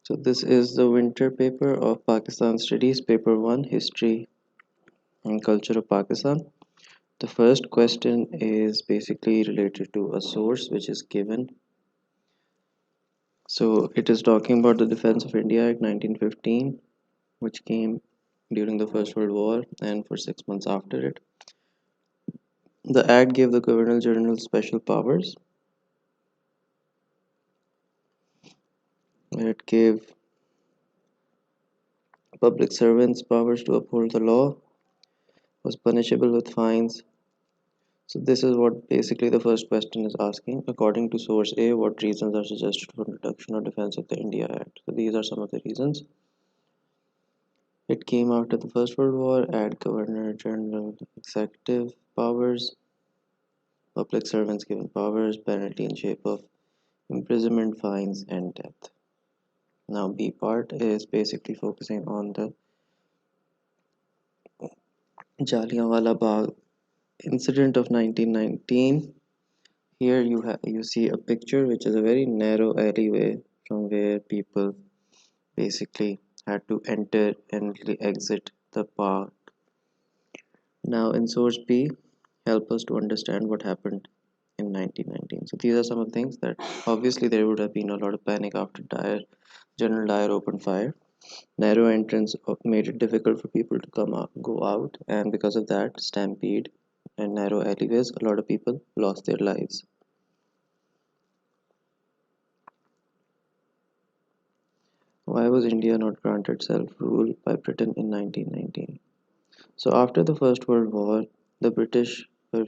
So this is the winter paper of Pakistan Studies, paper 1, History and Culture of Pakistan. The first question is basically related to a source which is given. So it is talking about the Defense of India Act 1915, which came during the First World War and for 6 months after it. The act gave the Governor General special powers. It gave public servants powers to uphold the law, was punishable with fines. So this is what basically the first question is asking. According to source A, what reasons are suggested for introduction or defense of the India Act? So these are some of the reasons. It came after the First World War, add Governor General executive powers, public servants given powers, penalty in shape of imprisonment, fines, and death. Now B part is basically focusing on the Jallianwala Bagh incident of 1919. Here you see a picture which is a very narrow alleyway from where people basically had to enter and exit the park. Now in source B, help us to understand what happened in 1919. So these are some of the things that obviously there would have been a lot of panic after General Dyer opened fire. Narrow entrance made it difficult for people to go out, and because of that, stampede and narrow alleyways, a lot of people lost their lives. Why was India not granted self-rule by Britain in 1919? So after the First World War, the British were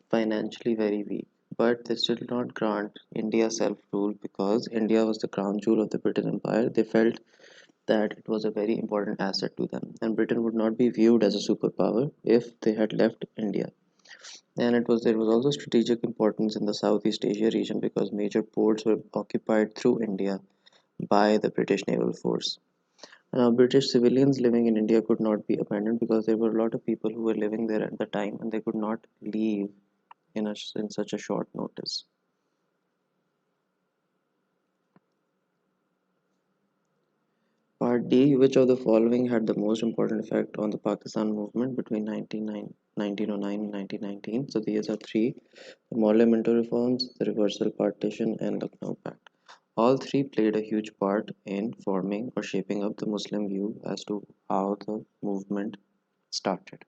financially very weak, but they still did not grant India self-rule because India was the crown jewel of the British Empire. They felt that it was a very important asset to them, and Britain would not be viewed as a superpower if they had left India. And there was also strategic importance in the Southeast Asia region because major ports were occupied through India by the British naval force. Now, British civilians living in India could not be abandoned because there were a lot of people who were living there at the time and they could not leave in such a short notice. Part D, which of the following had the most important effect on the Pakistan movement between 1909 and 1919? So these are three: the Morley-Minto reforms, the reversal partition, and Lucknow Pact. All three played a huge part in forming or shaping up the Muslim view as to how the movement started.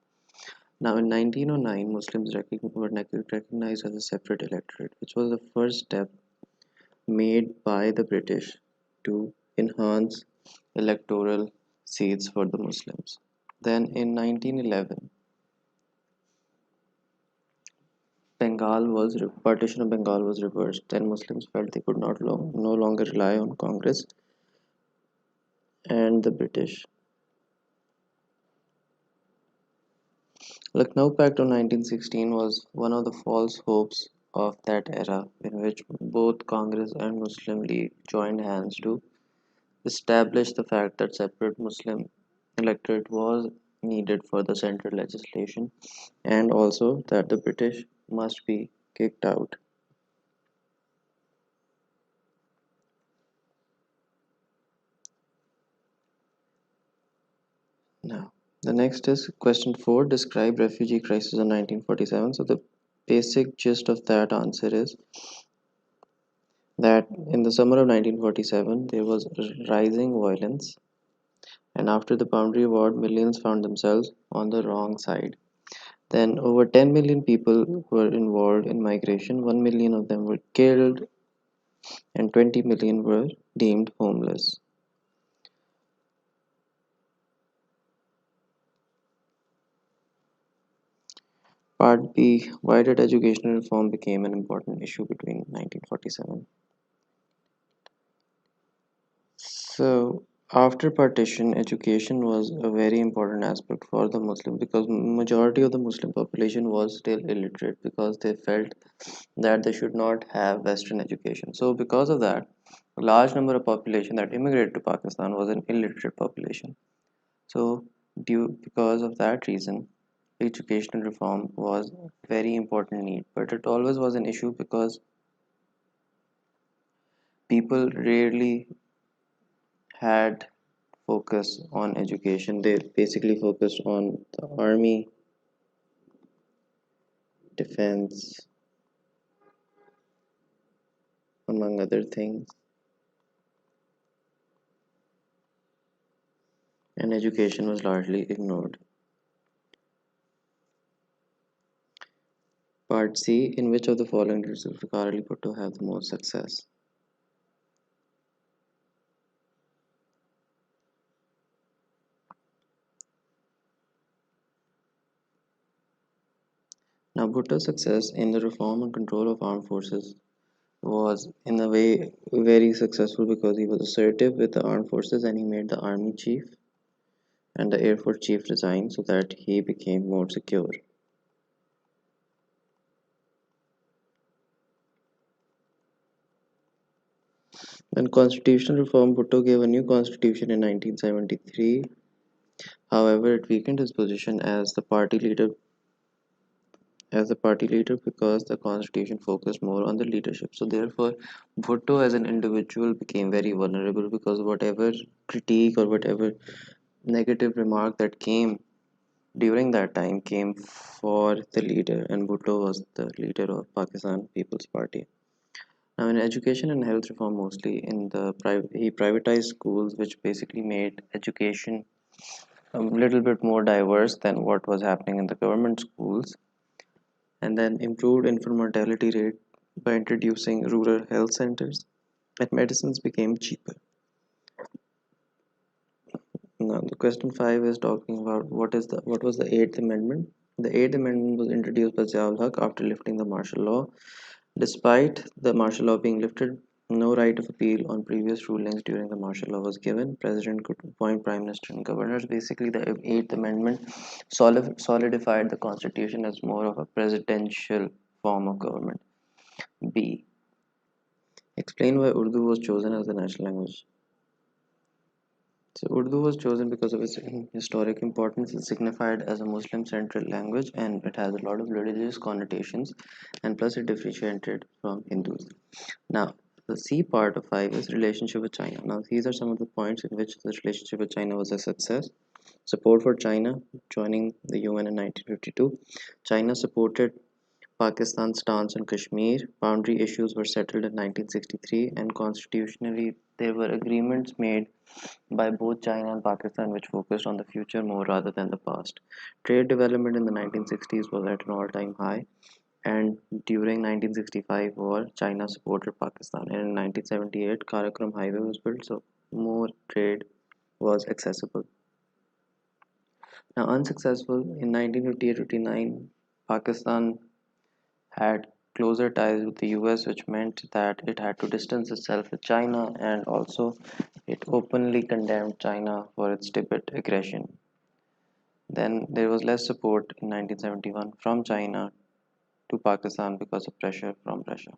Now, in 1909, Muslims were recognized as a separate electorate, which was the first step made by the British to enhance electoral seats for the Muslims. Then, in 1911, partition of Bengal was reversed. Then Muslims felt they could no longer rely on Congress and the British. Lucknow Pact of 1916 was one of the false hopes of that era, in which both Congress and Muslim League joined hands to establish the fact that separate Muslim electorate was needed for the central legislation, and also that the British must be kicked out. Now, the next is question 4. Describe refugee crisis in 1947. So the basic gist of that answer is that in the summer of 1947 there was rising violence, and after the boundary war millions found themselves on the wrong side. Then over 10 million people were involved in migration. 1 million of them were killed and 20 million were deemed homeless. Part B. Why did educational reform become an important issue between 1947? So, after partition, education was a very important aspect for the Muslim because majority of the Muslim population was still illiterate because they felt that they should not have Western education. So, because of that, a large number of population that immigrated to Pakistan was an illiterate population. So, because of that reason, educational reform was very important need, but it always was an issue because people rarely had focus on education. They basically focused on the army, defense, among other things, and education was largely ignored. Part C. In which of the following did Zulfikar Ali Bhutto have the most success? Now, Bhutto's success in the reform and control of armed forces was, in a way, very successful because he was assertive with the armed forces and he made the army chief and the air force chief resign so that he became more secure. When constitutional reform, Bhutto gave a new constitution in 1973. However, it weakened his position as the party leader because the constitution focused more on the leadership. So therefore, Bhutto as an individual became very vulnerable because whatever critique or whatever negative remark that came during that time came for the leader, and Bhutto was the leader of Pakistan People's Party. Now, in education and health reform, mostly he privatized schools, which basically made education a little bit more diverse than what was happening in the government schools, and then improved infant mortality rate by introducing rural health centers, and medicines became cheaper. Now, the question five is talking about what was the Eighth Amendment. The Eighth Amendment was introduced by Ziaul Haq after lifting the martial law. Despite the martial law being lifted, no right of appeal on previous rulings during the martial law was given. President could appoint prime minister and governors. Basically, the Eighth Amendment solidified the constitution as more of a presidential form of government. B. Explain why Urdu was chosen as the national language. So Urdu was chosen because of its historic importance. It's signified as a Muslim central language and it has a lot of religious connotations, and plus it differentiated from Hindus. Now, the C part of 5 is relationship with China. Now, these are some of the points in which the relationship with China was a success. Support for China joining the UN in 1952. China supported Pakistan's stance on Kashmir. Boundary issues were settled in 1963, and constitutionally, there were agreements made by both China and Pakistan which focused on the future more rather than the past. Trade development in the 1960s was at an all-time high, and during 1965 war, China supported Pakistan, and in 1978 Karakoram highway was built, so more trade was accessible. Now, unsuccessful in 1958-59, Pakistan had closer ties with the US, which meant that it had to distance itself with China, and also it openly condemned China for its Tibet aggression. Then there was less support in 1971 from China to Pakistan because of pressure from Russia.